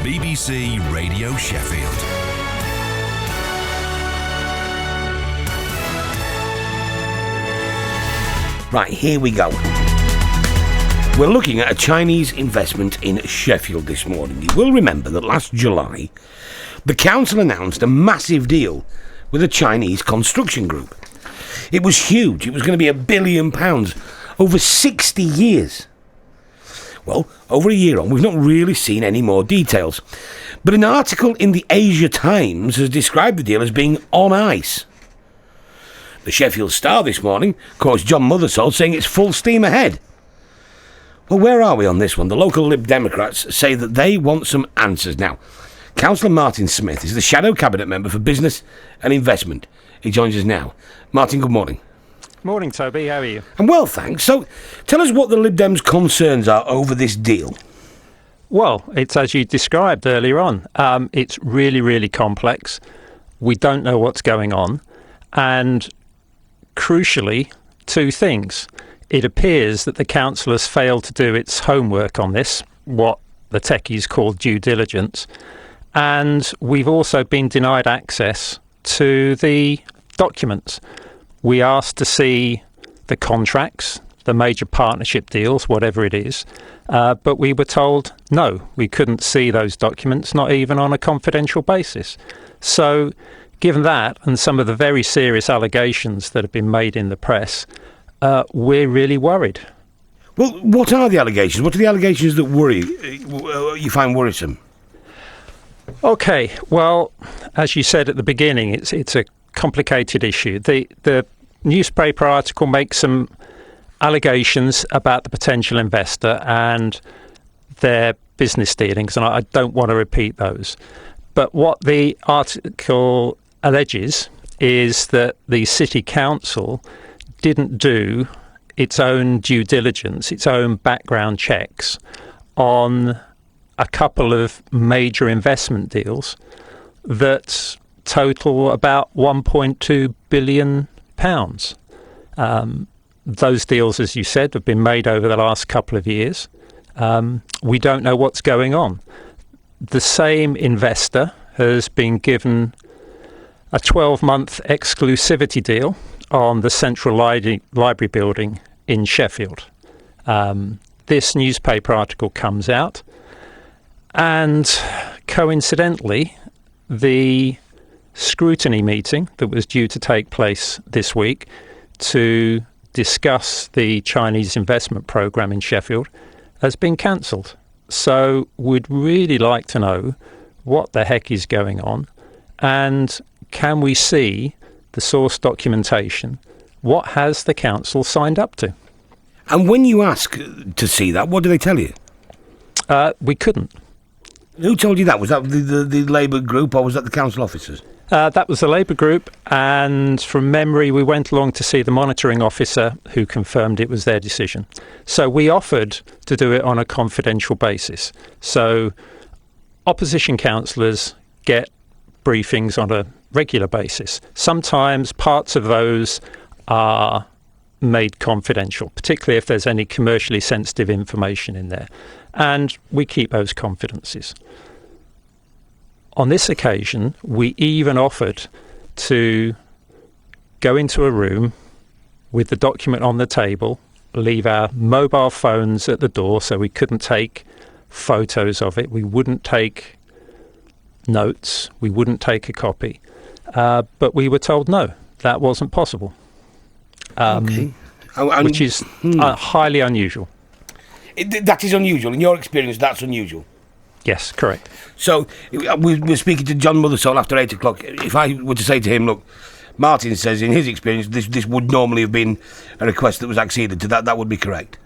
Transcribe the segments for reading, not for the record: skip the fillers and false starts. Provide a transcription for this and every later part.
BBC Radio Sheffield. Right, here we go. We're looking at a Chinese investment in Sheffield this morning. You will remember that last July, the council announced a massive deal with a Chinese construction group. It was huge. It was going to be £1 billion over 60 years. Well, over a year on, we've not really seen any more details. But an article in the Asia Times has described the deal as being on ice. The Sheffield Star this morning quotes John Mothersole saying it's full steam ahead. Well, where are we on this one? The local Lib Democrats say that they want some answers. Now, Councillor Martin Smith is the Shadow Cabinet Member for Business and Investment. He joins us now. Martin, good morning. Morning, Toby. How are you? I'm well, thanks. So, tell us what the Lib Dem's concerns are over this deal. Well, it's as you described earlier on. It's really, really complex. We don't know what's going on. And crucially, two things. It appears that the council has failed to do its homework on this, what the techies call due diligence. And we've also been denied access to the documents. We asked to see the contracts, the major partnership deals, whatever it is, but we were told no, we couldn't see those documents, not even on a confidential basis. So given that and some of the very serious allegations that have been made in the press, we're really worried. Well, what are the allegations? What are the allegations that you find worrisome? Okay, well, as you said at the beginning, it's a complicated issue. The newspaper article makes some allegations about the potential investor and their business dealings, and I don't want to repeat those. But what the article alleges is that the city council didn't do its own due diligence, its own background checks on a couple of major investment deals that total about £1.2 billion. Those deals, as you said, have been made over the last couple of years. We don't know what's going on. The same investor has been given a 12-month exclusivity deal on the Central Library building in Sheffield. This newspaper article comes out, and coincidentally, the scrutiny meeting that was due to take place this week to discuss the Chinese investment program in Sheffield has been cancelled. So we'd really like to know what the heck is going on, and can we see the source documentation? What has the council signed up to? And when you ask to see that, what do they tell you? We couldn't. Who told you that? Was that the Labour group, or was that the council officers? That was the Labour group, and from memory we went along to see the monitoring officer who confirmed it was their decision. So we offered to do it on a confidential basis. So opposition councillors get briefings on a regular basis. Sometimes parts of those are made confidential, particularly if there's any commercially sensitive information in there. And we keep those confidences. On this occasion, we even offered to go into a room with the document on the table, leave our mobile phones at the door so we couldn't take photos of it, we wouldn't take notes, we wouldn't take a copy. But we were told no, that wasn't possible. Okay. Which is highly unusual. That is unusual. In your experience, that's unusual. Yes, correct. So we're speaking to John Mothersole after 8 o'clock. If I were to say to him, look, Martin says in his experience this would normally have been a request that was acceded to, that would be correct.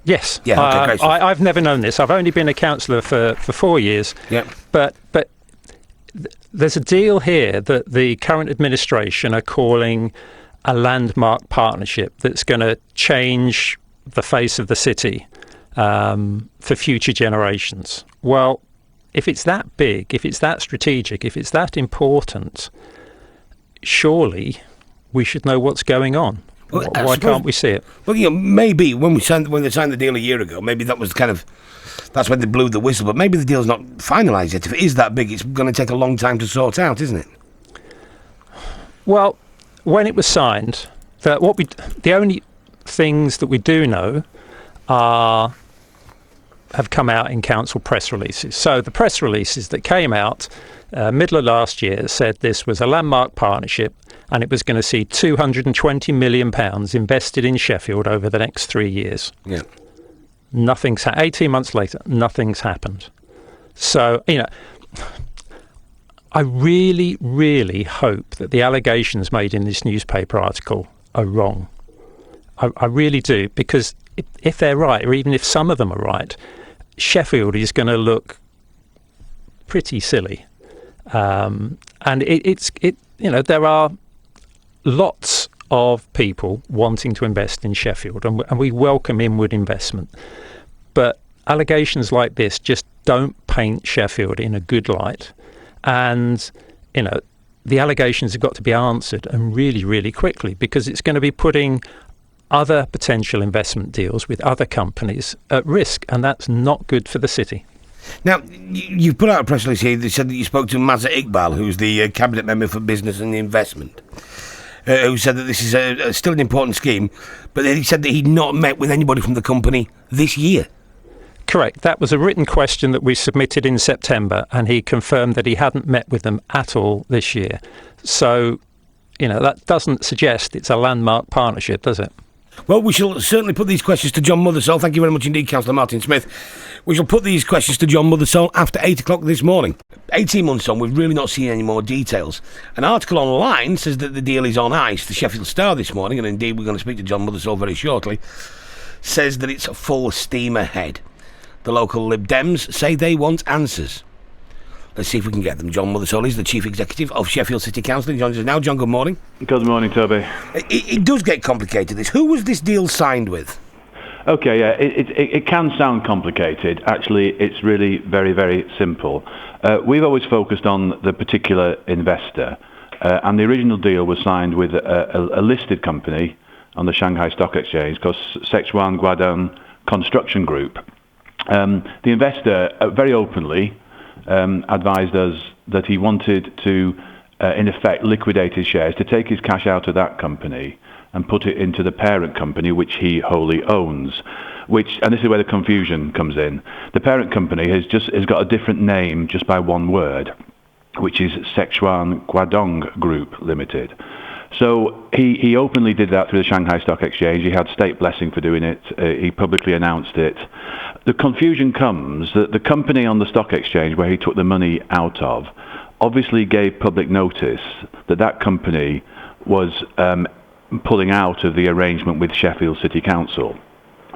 Yes. Yeah, okay, great stuff. I've never known this. I've only been a councillor for 4 years. Yeah. But there's a deal here that the current administration are calling a landmark partnership that's going to change the face of the city for future generations. Well, if it's that big, if it's that strategic, if it's that important, surely we should know what's going on. Well, why can't we see it? Well, maybe when they signed the deal a year ago, maybe that was kind of That's when they blew the whistle. But maybe the deal's not finalised yet. If it is that big, it's going to take a long time to sort out, isn't it? Well, when it was signed, the only things that we do know have come out in council press releases. So the press releases that came out middle of last year said this was a landmark partnership and it was going to see £220 million invested in Sheffield over the next 3 years. Yeah. 18 months later, nothing's happened. So, I really, really hope that the allegations made in this newspaper article are wrong. I really do, because if they're right, or even if some of them are right, Sheffield is going to look pretty silly. And there are lots of people wanting to invest in Sheffield, and we welcome inward investment. But allegations like this just don't paint Sheffield in a good light. And, the allegations have got to be answered, and really, really quickly, because it's going to be putting other potential investment deals with other companies at risk, and that's not good for the city. Now, you've put out a press release here that said that you spoke to Mazza Iqbal, who's the Cabinet Member for Business and Investment, who said that this is still an important scheme, but then he said that he'd not met with anybody from the company this year. Correct. That was a written question that we submitted in September, and he confirmed that he hadn't met with them at all this year. So, that doesn't suggest it's a landmark partnership, does it? Well, we shall certainly put these questions to John Mothersole. Thank you very much indeed, Councillor Martin Smith. We shall put these questions to John Mothersole after 8 o'clock this morning. 18 months on, we've really not seen any more details. An article online says that the deal is on ice. The Sheffield Star this morning, and indeed we're going to speak to John Mothersole very shortly, says that it's full steam ahead. The local Lib Dems say they want answers. Let's see if we can get them. John Mothersole is the Chief Executive of Sheffield City Council. He joins us now. John, good morning. Good morning, Toby. It does get complicated, this. Who was this deal signed with? Okay, yeah, it can sound complicated. Actually, it's really very, very simple. We've always focused on the particular investor, and the original deal was signed with a listed company on the Shanghai Stock Exchange called Sichuan Guangdong Construction Group. The investor very openly advised us that he wanted to, in effect, liquidate his shares, to take his cash out of that company and put it into the parent company, which he wholly owns. And this is where the confusion comes in. The parent company has got a different name just by one word, which is Sichuan Guangdong Group Limited. So he openly did that through the Shanghai Stock Exchange. He had state blessing for doing it. He publicly announced it. The confusion comes that the company on the stock exchange where he took the money out of obviously gave public notice that that company was pulling out of the arrangement with Sheffield City Council.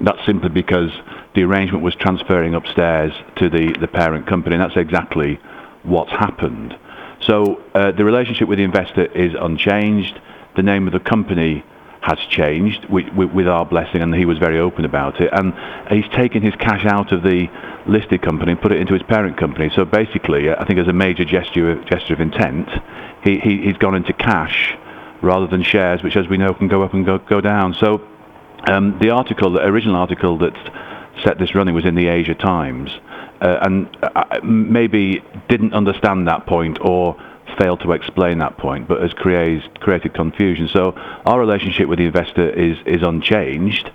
That's simply because the arrangement was transferring upstairs to the parent company, and that's exactly what's happened. So the relationship with the investor is unchanged. The name of the company has changed with our blessing, and he was very open about it. And he's taken his cash out of the listed company and put it into his parent company. So basically, I think as a major gesture of intent, he's gone into cash rather than shares, which, as we know, can go up and go down. So the original article that set this running was in the Asia Times, and maybe didn't understand that point or failed to explain that point, but has created confusion. So our relationship with the investor is unchanged,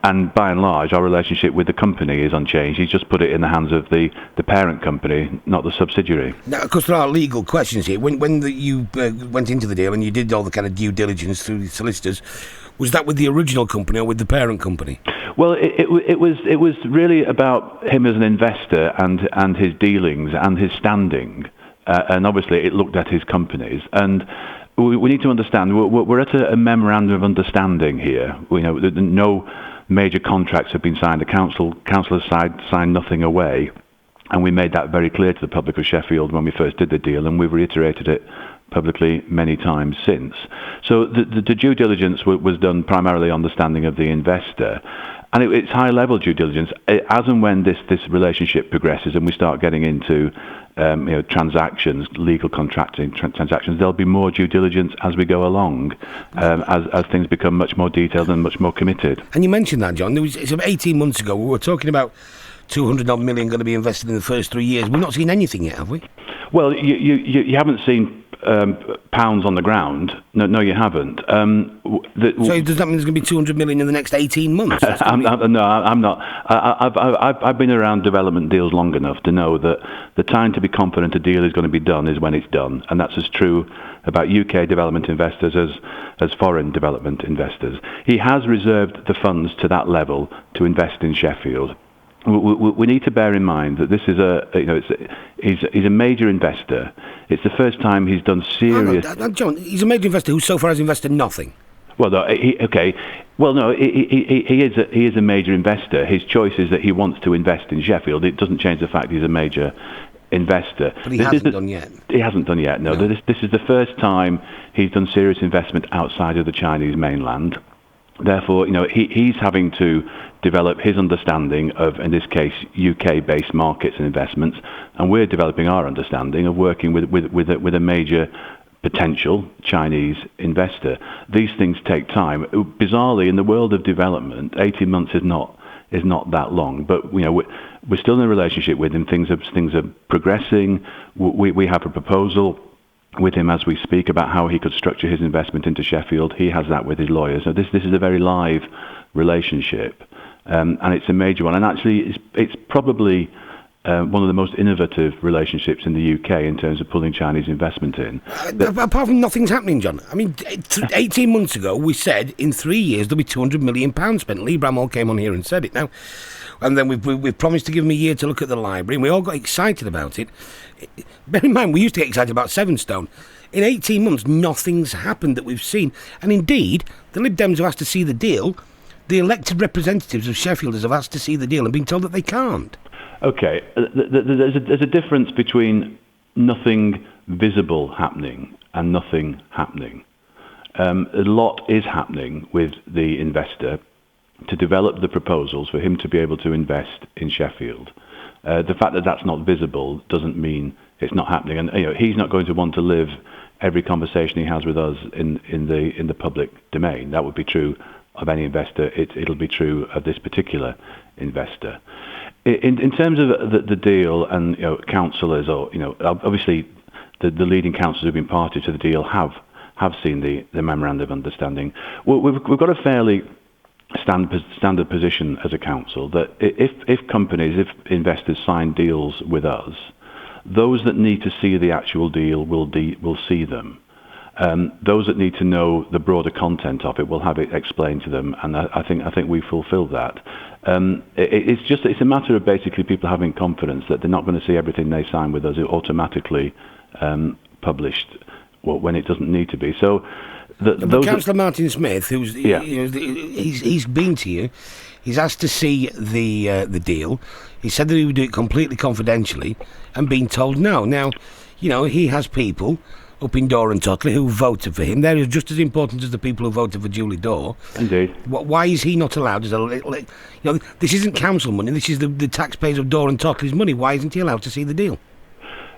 and by and large our relationship with the company is unchanged. He's just put it in the hands of the parent company, not the subsidiary. Now, of course, there are legal questions here. When you went into the deal and you did all the kind of due diligence through the solicitors, was that with the original company or with the parent company? Well, it was really about him as an investor and his dealings and his standing, and obviously it looked at his companies. And we need to understand we're at a memorandum of understanding here. We know that no major contracts have been signed. The council has signed nothing away, and we made that very clear to the public of Sheffield when we first did the deal, and we've reiterated it publicly many times since. So the due diligence was done primarily on the standing of the investor, and it's high-level due diligence. As and when this relationship progresses and we start getting into transactions, legal contracting transactions, there'll be more due diligence as we go along, as things become much more detailed and much more committed. And you mentioned that, John. It's 18 months ago we were talking about 200 odd million going to be invested in the first 3 years. We've not seen anything yet, have we? Well, you haven't seen pounds on the ground. No, you haven't. So does that mean there's going to be 200 million in the next 18 months? I'm not. I've been around development deals long enough to know that the time to be confident a deal is going to be done is when it's done, and that's as true about UK development investors as foreign development investors. He has reserved the funds to that level to invest in Sheffield. We need to bear in mind that this is he's a major investor. It's the first time he's done serious. John, he's a major investor who so far has invested nothing. Well, no, he is a major investor. His choice is that he wants to invest in Sheffield. It doesn't change the fact he's a major investor. But he hasn't done yet. He hasn't done yet. No. This is the first time he's done serious investment outside of the Chinese mainland. Therefore, he's having to develop his understanding of, in this case, UK-based markets and investments, and we're developing our understanding of working with a major potential Chinese investor. These things take time. Bizarrely, in the world of development, 18 months is not that long. But we're still in a relationship with him. Things are progressing. We have a proposal with him as we speak about how he could structure his investment into Sheffield. He has that with his lawyers. So this is a very live relationship, and it's a major one. And actually, it's probably one of the most innovative relationships in the UK in terms of pulling Chinese investment in. Apart from nothing's happening, John. I mean, 18 months ago, we said in 3 years there'll be £200 million spent. Lib Dem all came on here and said it now. And then we've promised to give him a year to look at the library, and we all got excited about it. Bear in mind, we used to get excited about Sevenstone. In 18 months, nothing's happened that we've seen. And indeed, the Lib Dems have asked to see the deal. The elected representatives of Sheffielders have asked to see the deal and been told that they can't. Okay, there's a difference between nothing visible happening and nothing happening. A lot is happening with the investor to develop the proposals for him to be able to invest in Sheffield. The fact that that's not visible doesn't mean it's not happening, and he's not going to want to live every conversation he has with us in the public domain. That would be true of any investor. It'll be true of this particular investor. In terms of the deal and councillors, or obviously the leading councillors who've been party to the deal have seen the memorandum of understanding. Well, we've got a fairly standard position as a council that if investors sign deals with us, those that need to see the actual deal will see them. Those that need to know the broader content of it will have it explained to them, and I think we fulfil that. It's a matter of basically people having confidence that they're not going to see everything they sign with us automatically published when it doesn't need to be. So. Councillor Martin Smith, he's been to you. He's asked to see the deal. He said that he would do it completely confidentially, and been told no. Now, he has people up in Dore and Totley who voted for him. They're just as important as the people who voted for Julie Dore. Indeed. Why is he not allowed? This isn't council money. This is the taxpayers of Dore and Totley's money. Why isn't he allowed to see the deal?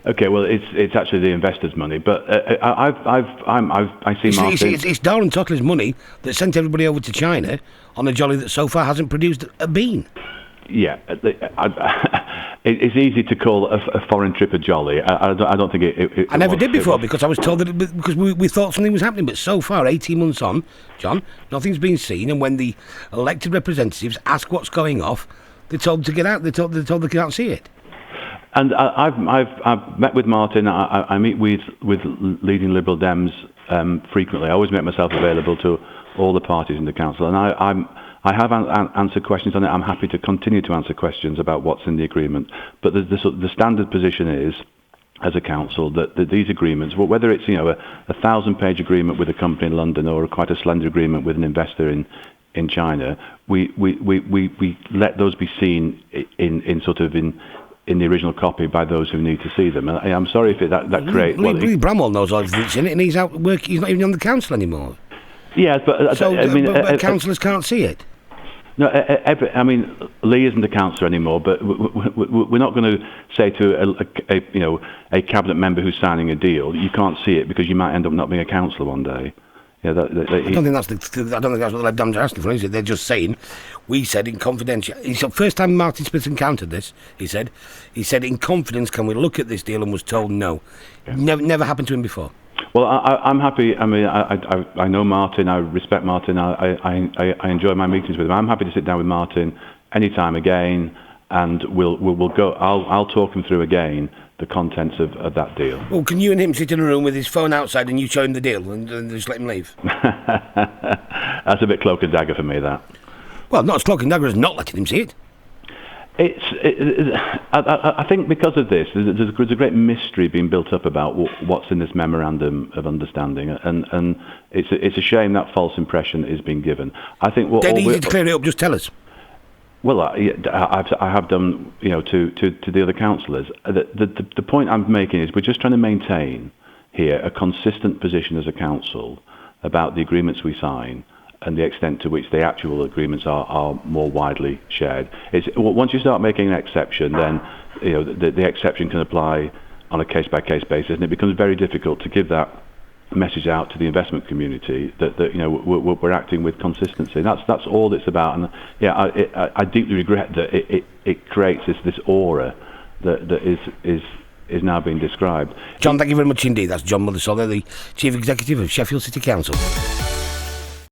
Okay, well, it's actually the investors' money, but I see Martin. It's Dore and Totley's money that sent everybody over to China on a jolly that so far hasn't produced a bean. Yeah, it's easy to call a foreign trip a jolly. I don't think it I never did before because I was told that because we thought something was happening, but so far, 18 months on, John, nothing's been seen. And when the elected representatives ask what's going off, they're told to get out. They're told they can't see it. And I've met with Martin. I meet with leading Liberal Dems frequently. I always make myself available to all the parties in the council, and I have answered questions on it. I'm happy to continue to answer questions about what's in the agreement. But the standard position is, as a council, that these agreements, whether it's a 1,000-page agreement with a company in London or quite a slender agreement with an investor in China, we let those be seen in the original copy by those who need to see them. I'm sorry if that creates... Lee Bramwell knows all this in it, and he's out work. He's not even on the council anymore. Yes, but but councillors can't see it. No, Lee isn't a councillor anymore. But we're not going to say to a cabinet member who's signing a deal, you can't see it because you might end up not being a councillor one day. I don't think that's what the Lib Dems are asking for, is it? They're just saying, we said in confidential. It's the first time Martin Smith encountered this. He said in confidence, can we look at this deal, and was told no. Yeah. Never happened to him before. Well, I'm happy. I mean, I know Martin. I respect Martin. I enjoy my meetings with him. I'm happy to sit down with Martin anytime again, and we'll go. I'll talk him through again the contents of that deal. Well, can you and him sit in a room with his phone outside and you show him the deal and just let him leave? That's a bit cloak and dagger for me, that. Well, not as cloak and dagger as not letting him see it. I think because of this, there's a great mystery being built up about what's in this memorandum of understanding, and it's a shame that false impression is being given. I think dead easy to clear it up. Just tell us. Well, I have done, to the other councillors. The point I'm making is we're just trying to maintain here a consistent position as a council about the agreements we sign and the extent to which the actual agreements are more widely shared. Once you start making an exception, then the exception can apply on a case-by-case basis, and it becomes very difficult to give that message out to the investment community that we're acting with consistency. That's all it's about. And I deeply regret that it creates this aura that is now being described. John, thank you very much indeed. That's John Mothersole, the Chief Executive of Sheffield City Council.